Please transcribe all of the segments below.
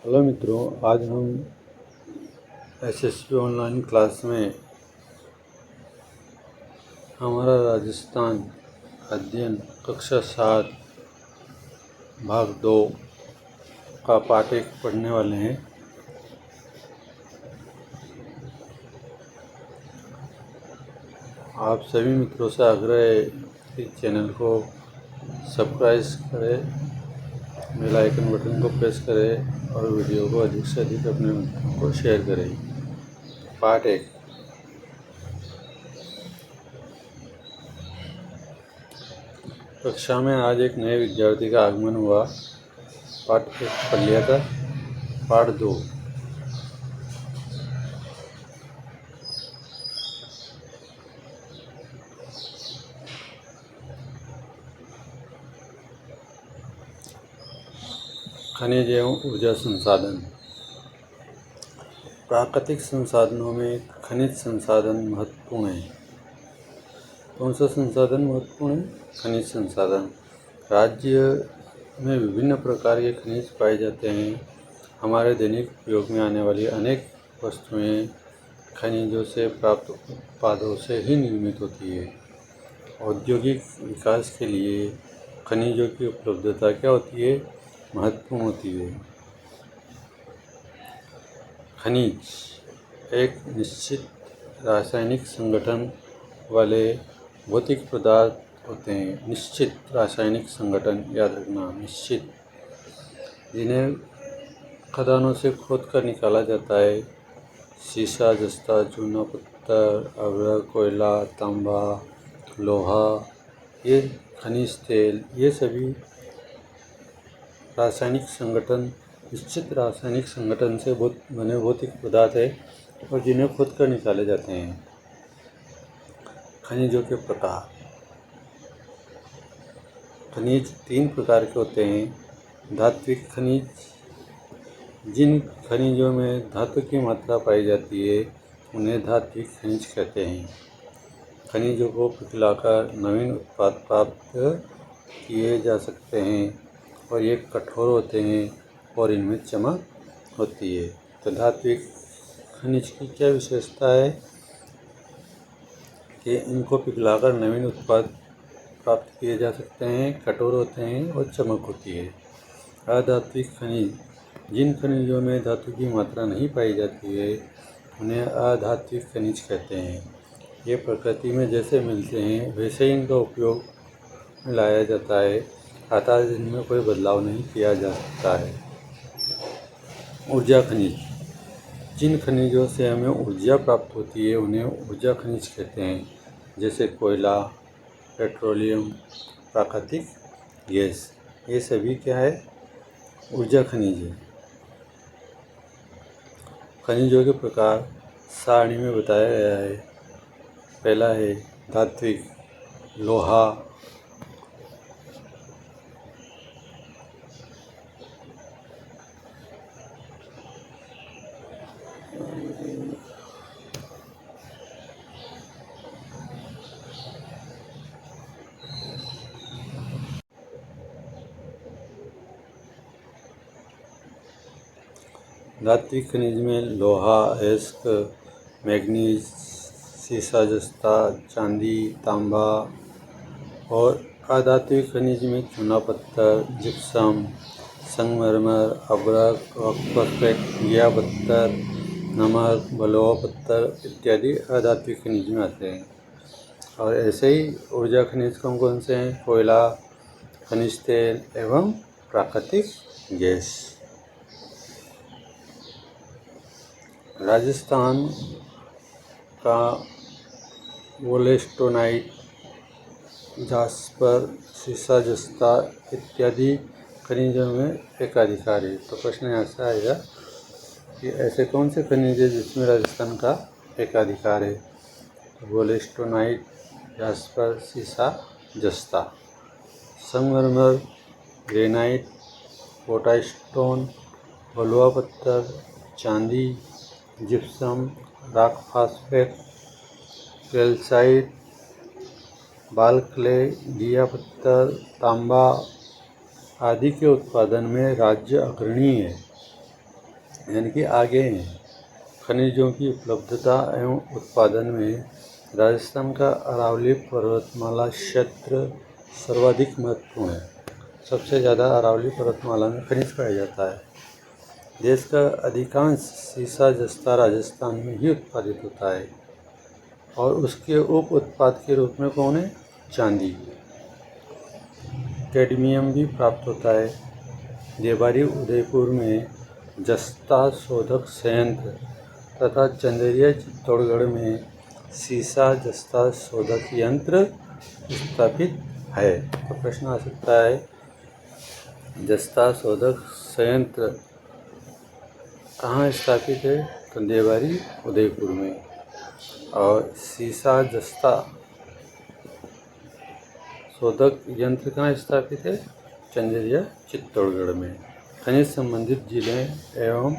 Hello मित्रों, आज हम एसएससी ऑनलाइन क्लास में हमारा राजस्थान अध्ययन कक्षा 7 भाग 2 का पाठ 1 पढ़ने वाले हैं। आप सभी मित्रों से आग्रह है कि चैनल को सब्सक्राइब करें, बेल आइकन बटन को प्रेस करें और वीडियो को अधिक से अधिक अपने मित्रों को शेयर करें। पाठ 1। कक्षा में आज एक नए विद्यार्थी का आगमन हुआ। पाठ 1 पढ़ लिया था। पाठ 2। खनिज एवं ऊर्जा संसाधन। प्राकृतिक संसाधनों में खनिज संसाधन महत्वपूर्ण है। कौन सा संसाधन महत्वपूर्ण है? खनिज संसाधन। राज्य में विभिन्न प्रकार के खनिज पाए जाते हैं। हमारे दैनिक उपयोग में आने वाली अनेक वस्तुएं खनिजों से प्राप्त उत्पादों से ही निर्मित होती है। औद्योगिक विकास के लिए खनिजों की उपलब्धता क्या होती है? महत्वपूर्ण होती है। खनिज एक निश्चित रासायनिक संगठन वाले भौतिक पदार्थ होते हैं। निश्चित रासायनिक संगठन, याद रखना, निश्चित, जिन्हें खदानों से खोद कर निकाला जाता है। सीसा, जस्ता, चूना पत्थर, अभ्रक, कोयला, तांबा, लोहा, ये खनिज तेल, ये सभी रासायनिक संगठन, निश्चित रासायनिक संगठन से बने भौतिक पदार्थ है और जिन्हें खोद कर निकाले जाते हैं। खनिजों के प्रकार। खनिज 3 प्रकार के होते हैं। धात्विक खनिज, जिन खनिजों में धातु की मात्रा पाई जाती है उन्हें धात्विक खनिज कहते हैं। खनिजों को पिघलाकर नवीन उत्पाद प्राप्त किए जा सकते हैं और ये कठोर होते हैं और इनमें चमक होती है। तो धात्विक खनिज की क्या विशेषता है कि इनको पिघलाकर नवीन उत्पाद प्राप्त किए जा सकते हैं, कठोर होते हैं और चमक होती है। अधात्विक खनिज, जिन खनिजों में धातु की मात्रा नहीं पाई जाती है उन्हें अधात्विक खनिज कहते हैं। ये प्रकृति में जैसे मिलते हैं वैसे ही इनका उपयोग में लाया जाता है, अतः इनमें कोई बदलाव नहीं किया जा सकता है। ऊर्जा खनिज, जिन खनिजों से हमें ऊर्जा प्राप्त होती है उन्हें ऊर्जा खनिज कहते हैं, जैसे कोयला, पेट्रोलियम, प्राकृतिक गैस, ये सभी क्या है? ऊर्जा खनिज है। खनिजों के प्रकार सारणी में बताया गया है। पहला है धात्विक, लोहा, धात्विक खनिज में लोहा, एस्क, मैग्नीज, सीसा, जस्ता, चांदी, तांबा, और अधात्विक खनिज में चूना पत्थर, जिप्सम, संगमरमर, अभ्रक, फॉस्फेट, घिया पत्थर, नमक, बलुआ पत्थर इत्यादि अधात्विक खनिज में आते हैं। और ऐसे ही ऊर्जा खनिज कौन कौन से हैं? कोयला, खनिज तेल एवं प्राकृतिक गैस। राजस्थान का वोलेस्टोनाइट, जास्पर, सीसा, जस्ता इत्यादि खनिजों में एकाधिकार है। तो प्रश्न यहाँ से आएगा कि ऐसे कौन से खनिज है जिसमें राजस्थान का एकाधिकार है? वोलेस्टोनाइट, जास्पर, सीसा, जस्ता। संगमरमर, ग्रेनाइट, पोटास्टोन, बलुआ पत्थर, चांदी, जिप्सम, रॉक फॉस्फेट, कैल्साइट, बाल क्ले, घिया पत्थर, तांबा आदि के उत्पादन में राज्य अग्रणी है। यानी कि आगे हैं। खनिजों की उपलब्धता एवं उत्पादन में राजस्थान का अरावली पर्वतमाला क्षेत्र सर्वाधिक महत्वपूर्ण है। सबसे ज़्यादा अरावली पर्वतमाला में खनिज पाया जाता है। देश का अधिकांश सीसा जस्ता राजस्थान में ही उत्पादित होता है और उसके उप उत्पाद के रूप में कौन है? चांदी। कैडमियम भी प्राप्त होता है। देवारी उदयपुर में जस्ता शोधक संयंत्र तथा चंदेरिया चित्तौड़गढ़ में सीसा जस्ता शोधक यंत्र स्थापित है। तो प्रश्न आ सकता है, जस्ता शोधक संयंत्र कहाँ स्थापित है? तो देवारी उदयपुर में। और सीसा जस्ता शोधक यंत्र कहाँ स्थापित है? चंदेरिया चित्तौड़गढ़ में। खनिज संबंधित जिले एवं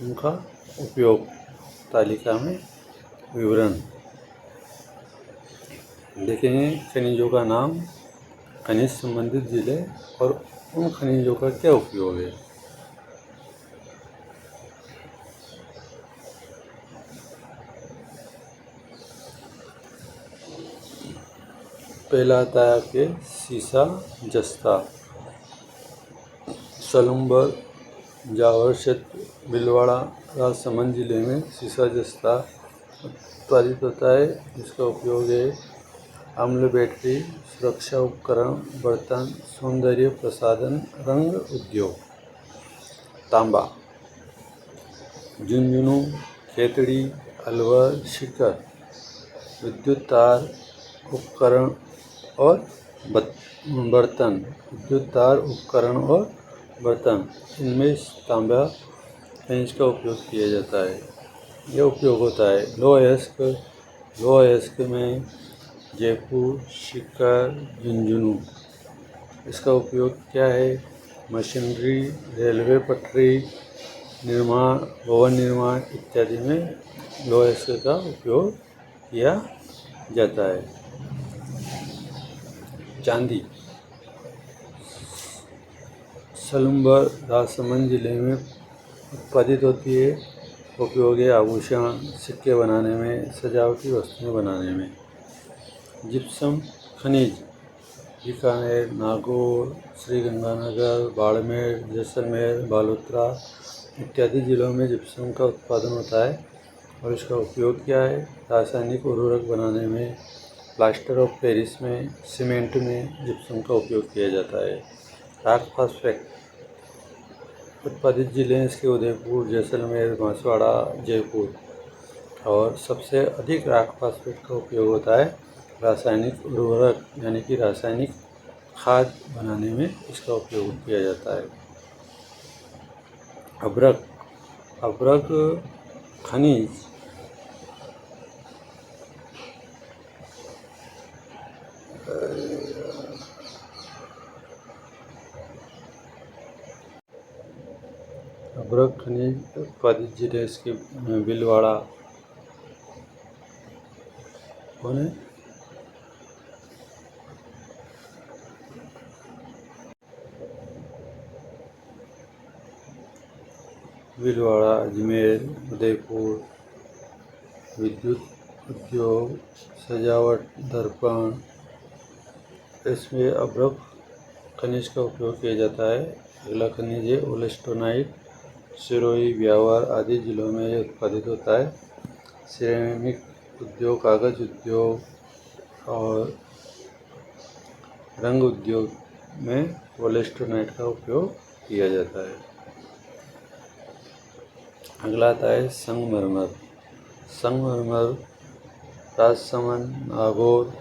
उनका उपयोग तालिका में विवरण देखेंगे। खनिजों का नाम, खनिज संबंधित जिले और उन खनिजों का क्या उपयोग है। पहला आता है आपके सीसा जस्ता। सलूम्बर जावर क्षेत्र भीलवाड़ा राजसमंद जिले में सीसा जस्ता उत्पादित होता है। इसका उपयोग है अम्ल बैटरी, सुरक्षा उपकरण, बर्तन, सौंदर्य प्रसाधन, रंग उद्योग। तांबा झुंझुनू, खेतड़ी, अलवर, शिकर, विद्युत तार, उपकरण और बर्तन। विद्युत तार, उपकरण और बर्तन, इनमें तांबा खनिज का उपयोग किया जाता है। यह उपयोग होता है लोह अयस्क में जयपुर, शिकर, झुंझुनू। इसका उपयोग क्या है? मशीनरी, रेलवे पटरी निर्माण, भवन निर्माण इत्यादि में लोह अयस्क का उपयोग किया जाता है। चांदी सलूम्बर राजसमंद जिले में उत्पादित होती है। उपयोग है आभूषण, सिक्के बनाने में, सजावटी वस्तुएं बनाने में। जिप्सम खनिज बीकानेर, नागौर, श्रीगंगानगर, बाड़मेर, जैसलमेर, बालोतरा इत्यादि जिलों में जिप्सम का उत्पादन होता है और इसका उपयोग क्या है? रासायनिक उर्वरक बनाने में, प्लास्टर ऑफ पेरिस में, सीमेंट में जिप्सम का उपयोग किया जाता है। राक फास्फेट उत्पादित जिले हैं इसके उदयपुर, जैसलमेर, बांसवाड़ा, जयपुर। और सबसे अधिक राक फास्फेट का उपयोग होता है रासायनिक उर्वरक यानी कि रासायनिक खाद बनाने में इसका उपयोग किया जाता है। अभ्रक खनिज अभ्रक खनिज उत्पादित जिले इसके भीलवाड़ा कौन है? भीलवाड़ा, अजमेर, उदयपुर। विद्युत उद्योग, सजावट, दर्पण, इसमें अभ्रक खनिज का उपयोग किया जाता है। अगला खनिज है ओलेस्टोनाइट। सिरोही, ब्यावर आदि जिलों में यह उत्पादित होता है। सिरेमिक उद्योग, कागज उद्योग और रंग उद्योग में ओलेस्टोनाइट का उपयोग किया जाता है। अगला आता है संगमरमर। संगमरमर राजसमंद, नागौर,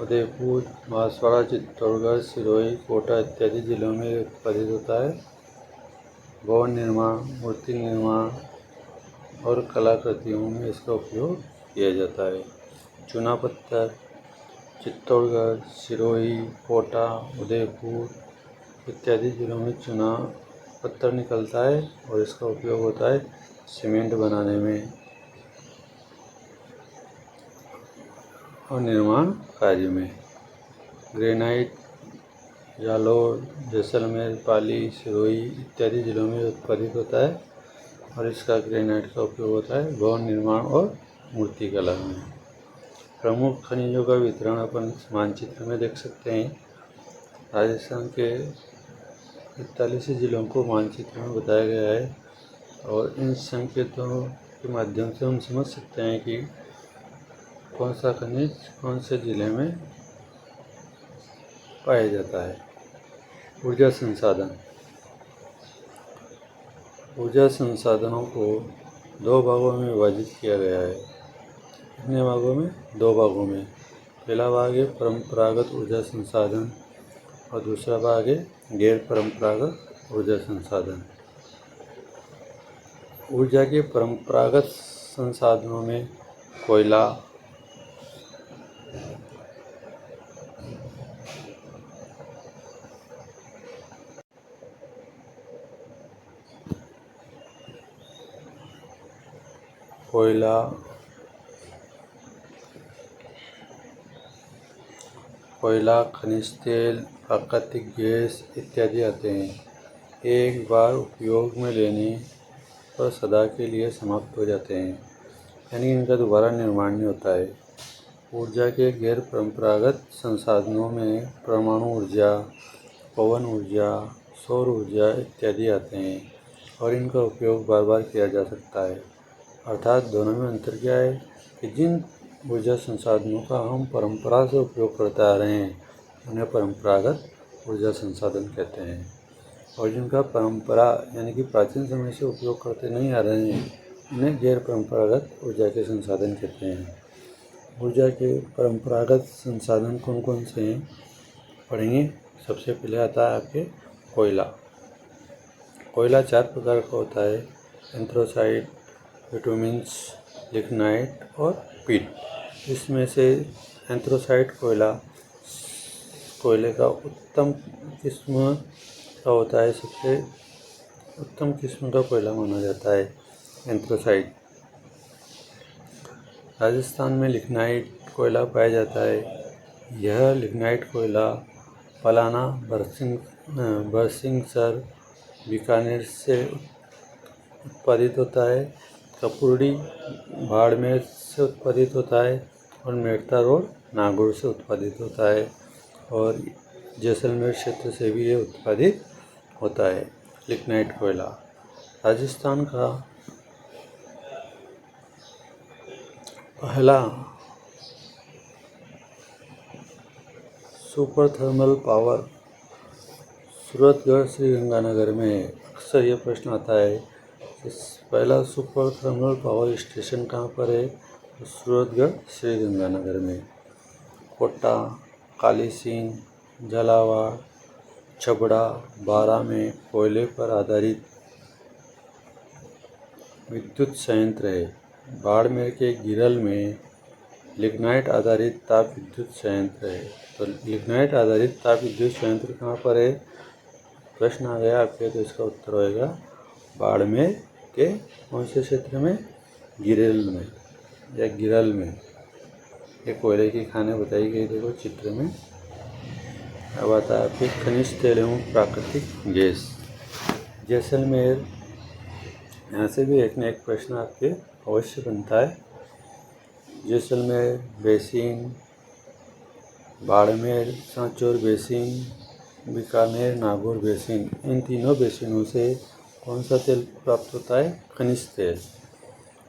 उदयपुर, बांसवाड़ा, चित्तौड़गढ़, सिरोही, कोटा इत्यादि जिलों में उत्पादित होता है। भवन निर्माण, मूर्ति निर्माण और कलाकृतियों में इसका उपयोग किया जाता है। चूना पत्थर चित्तौड़गढ़, सिरोही, कोटा, उदयपुर इत्यादि जिलों में चूना पत्थर निकलता है और इसका उपयोग होता है सीमेंट बनाने में और निर्माण कार्य में। ग्रेनाइट जालौर, जैसलमेर, पाली, सिरोही इत्यादि जिलों में उत्पादित होता है और इसका ग्रेनाइट का उपयोग होता है भवन निर्माण और मूर्तिकला में। प्रमुख खनिजों का वितरण अपन इस मानचित्र में देख सकते हैं। राजस्थान के 41 जिलों को मानचित्र में बताया गया है और इन संकेतों के माध्यम से हम समझ सकते हैं कि कौन सा खनिज कौन से जिले में पाया जाता है। ऊर्जा संसाधन। ऊर्जा संसाधनों को दो भागों में विभाजित किया गया है। कितने भागों में? दो भागों में। पहला भाग है परंपरागत ऊर्जा संसाधन और दूसरा भाग है गैर परंपरागत ऊर्जा संसाधन। ऊर्जा के परंपरागत संसाधनों में कोयला, खनिज तेल, प्राकृतिक गैस इत्यादि आते हैं। एक बार उपयोग में लेने पर सदा के लिए समाप्त हो जाते हैं, यानी इनका दोबारा निर्माण नहीं होता है। ऊर्जा के गैर परंपरागत संसाधनों में परमाणु ऊर्जा, पवन ऊर्जा, सौर ऊर्जा इत्यादि आते हैं और इनका उपयोग बार बार किया जा सकता है। अर्थात दोनों में अंतर क्या है कि जिन ऊर्जा संसाधनों का हम परंपरा से उपयोग करते आ रहे हैं उन्हें परंपरागत ऊर्जा संसाधन कहते हैं और जिनका परंपरा यानी कि प्राचीन समय से उपयोग करते नहीं आ रहे हैं उन्हें गैर परंपरागत ऊर्जा के संसाधन कहते हैं। ऊर्जा के परंपरागत संसाधन कौन कौन से हैं पढ़ेंगे। सबसे पहले आता है आपके कोयला। कोयला 4 प्रकार का होता है: एंथ्रासाइट, बिटुमिन्स, लिग्नाइट और पीट। इसमें से एंथ्रासाइट कोयले का उत्तम किस्म का होता है, सबसे उत्तम किस्म का कोयला माना जाता है एंथ्रासाइट। राजस्थान में लिग्नाइट कोयला पाया जाता है। यह लिग्नाइट कोयला पलाना, बरसिंहसर, बीकानेर से उत्पादित होता है। कपुर्डी बाड़मेर से उत्पादित होता है और मेड़ता रोड नागौर से उत्पादित होता है और जैसलमेर क्षेत्र से भी ये उत्पादित होता है लिग्नाइट कोयला। राजस्थान का पहला super thermal power Suratgarh Sriganganagar में है। अक्सर यह प्रश्न आता है कि पहला सुपर थर्मल पावर स्टेशन कहाँ पर है? तो सूरतगढ़ श्रीगंगानगर में। कोटा, कालीसिंग, झालावाड़, छबड़ा, बारा में कोयले पर आधारित विद्युत संयंत्र है। बाड़मेर के गिरल में लिग्नाइट आधारित ताप विद्युत संयंत्र है। तो लिग्नाइट आधारित ताप विद्युत संयंत्र कहाँ पर है? प्रश्न आ गया आपके, तो इसका उत्तर होएगा बाड़मेर के कौन से क्षेत्र में? गिरल में या गिरल में। ये कोयले की खाने बताई गई, देखो चित्र में। अब आता है आपके खनिज तेल एवं प्राकृतिक गैस। जैसलमेर, यहाँ से भी एक न एक प्रश्न आपके अवश्य बनता है। Jaisalmer basin, Barmer Sanchore basin, Bikaner Nagaur basin, इन तीनों बेसिनों से कौन सा तेल प्राप्त होता है? खनिज तेल।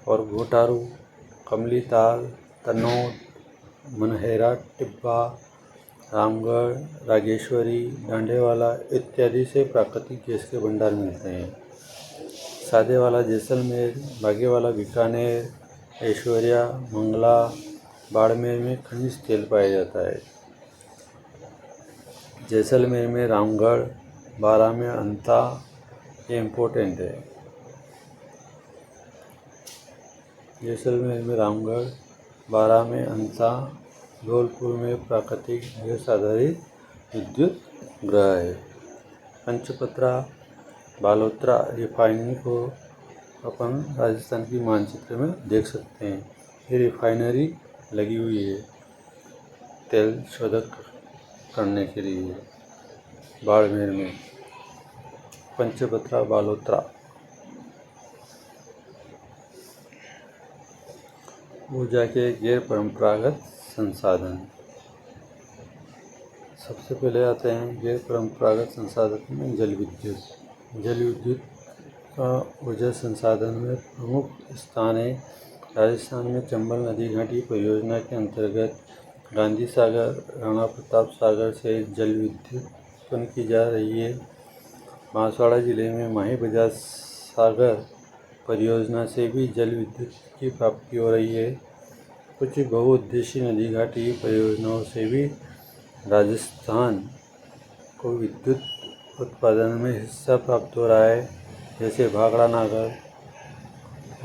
और घोटारू, कमलीताल, तनोट, मनहेरा टिब्बा, रामगढ़, रागेश्वरी, डांडेवाला इत्यादि से प्राकृतिक गैस के भंडार मिलते हैं। सादेवाला जैसलमेर, बागेवाला बीकानेर, ऐश्वर्या, मंगला, बाड़मेर में खनिज तेल पाया जाता है। जैसलमेर में रामगढ़, बारा में अंता, ये इम्पोर्टेंट है। जैसलमेर में रामगढ़, बारा में अंता, धौलपुर में प्राकृतिक गैस आधारित विद्युत गृह है। पंचपत्रा, बालोतरा रिफाइनरी को अपन राजस्थान की मानचित्र में देख सकते हैं। ये रिफाइनरी लगी हुई है तेल शोधक करने के लिए। बाड़मेर में, पंचभद्रा बालोतरा। ऊर्जा के गैर परंपरागत संसाधन। सबसे पहले आते हैं गैर परंपरागत संसाधन में जल विद्युत। जल विद्युत का ऊर्जा संसाधन में प्रमुख स्थान है। राजस्थान में चंबल नदी घाटी परियोजना के अंतर्गत गांधी सागर, राणा प्रताप सागर से जल विद्युत उत्पन्न की जा रही है। बांसवाड़ा जिले में माही बजाज सागर परियोजना से भी जल विद्युत की प्राप्ति हो रही है। कुछ बहुउद्देशीय नदी घाटी परियोजनाओं से भी राजस्थान को विद्युत उत्पादन में हिस्सा प्राप्त हो रहा है, जैसे भाखड़ा नागर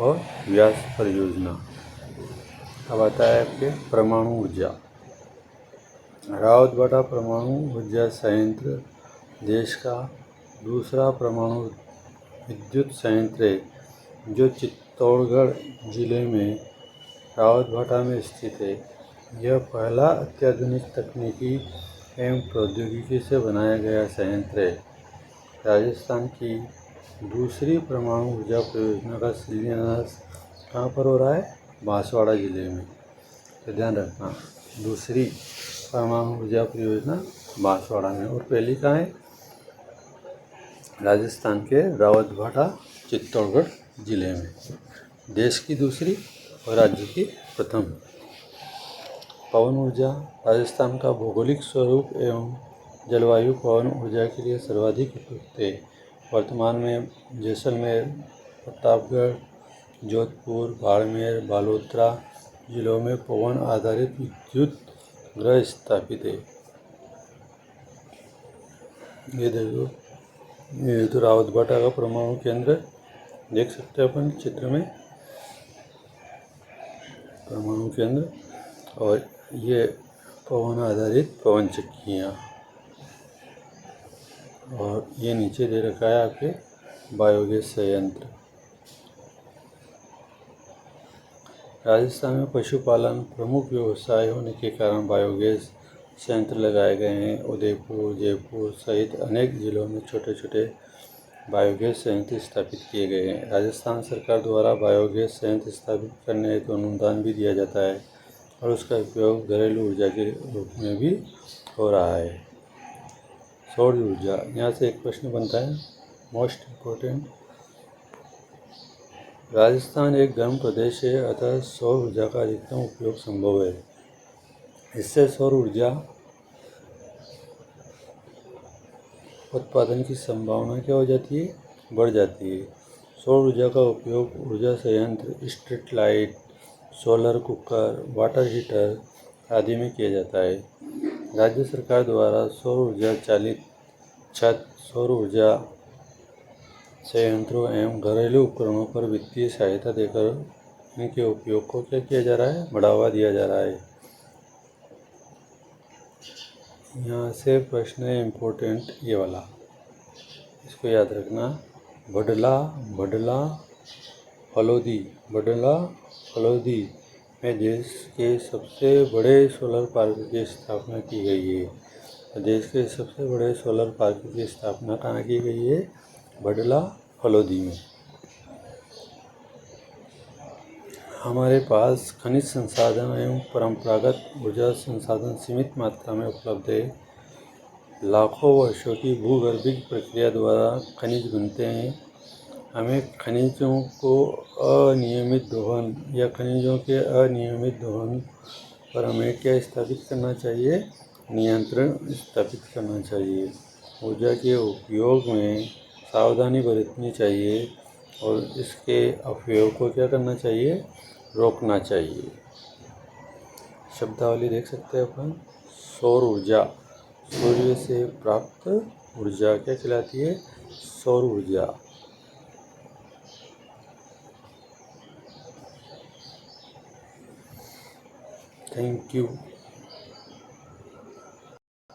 और व्यास परियोजना। अब आता है आपके परमाणु ऊर्जा। रावतभाटा परमाणु ऊर्जा संयंत्र देश का दूसरा परमाणु विद्युत संयंत्र है, जो चित्तौड़गढ़ जिले में रावतभाटा में स्थित है। यह पहला अत्याधुनिक तकनीकी एवं प्रौद्योगिकी से बनाया गया संयंत्र है। राजस्थान की दूसरी परमाणु ऊर्जा परियोजना का शिलान्यास कहाँ पर हो रहा है? बांसवाड़ा जिले में। तो ध्यान रखना, दूसरी परमाणु ऊर्जा परियोजना बांसवाड़ा में, और पहली कहाँ है? राजस्थान के रावतभाटा चित्तौड़गढ़ जिले में। देश की दूसरी और राज्य की प्रथम। पवन ऊर्जा। राजस्थान का भौगोलिक स्वरूप एवं जलवायु पवन ऊर्जा के लिए सर्वाधिक उपयुक्त है। वर्तमान में जैसलमेर, प्रतापगढ़, जोधपुर, बाड़मेर, बालोतरा जिलों में पवन आधारित विद्युत ग्रह स्थापित है। ये देखो, ये तो रावतभाटा का परमाणु केंद्र देख सकते हैं अपन चित्र में, परमाणु केंद्र, और ये पवन आधारित पवन चक्कियाँ, और ये नीचे दे रखा है आपके बायोगैस संयंत्र। राजस्थान में पशुपालन प्रमुख व्यवसाय होने के कारण बायोगैस संयंत्र लगाए गए हैं। उदयपुर, जयपुर सहित अनेक जिलों में छोटे छोटे बायोगैस संयंत्र स्थापित किए गए हैं। राजस्थान सरकार द्वारा बायोगैस संयंत्र स्थापित करने हेतु अनुदान भी दिया जाता है और उसका उपयोग घरेलू ऊर्जा के रूप में भी हो रहा है। सौर ऊर्जा, यहाँ से एक प्रश्न बनता है मोस्ट इम्पोर्टेंट। राजस्थान एक गर्म प्रदेश है, अतः सौर ऊर्जा का अधिकतम उपयोग संभव है। इससे सौर ऊर्जा उत्पादन की संभावना क्या हो जाती है? बढ़ जाती है। सौर ऊर्जा का उपयोग ऊर्जा संयंत्र, street light, solar cooker, water heater आदि में किया जाता है। राज्य सरकार द्वारा सौर ऊर्जा चालित छत, सौर ऊर्जा संयंत्रों एवं घरेलू उपकरणों पर वित्तीय सहायता देकर इनके उपयोग को क्या किया जा रहा है? बढ़ावा दिया जा रहा है। यहाँ से प्रश्न है इम्पोर्टेंट ये वाला, इसको याद रखना। बडला फलोदी, बडला फलोदी में देश के सबसे बड़े सोलर पार्क की स्थापना की गई है। देश के सबसे बड़े सोलर पार्क की स्थापना कहाँ की गई है? बडला फलोदी में। हमारे पास खनिज संसाधन एवं परंपरागत ऊर्जा संसाधन सीमित मात्रा में उपलब्ध है। लाखों वर्षों की भूगर्भिक प्रक्रिया द्वारा खनिज बनते हैं। हमें खनिजों को अनियमित दोहन या खनिजों के अनियमित दोहन पर हमें क्या स्थापित करना चाहिए? नियंत्रण स्थापित करना चाहिए। ऊर्जा के उपयोग में सावधानी बरतनी चाहिए और इसके अपयोग को क्या करना चाहिए? रोकना चाहिए। शब्दावली देख सकते हैं अपन। सौर ऊर्जा, सूर्य से प्राप्त ऊर्जा क्या कहलाती है? सौर ऊर्जा। Thank you.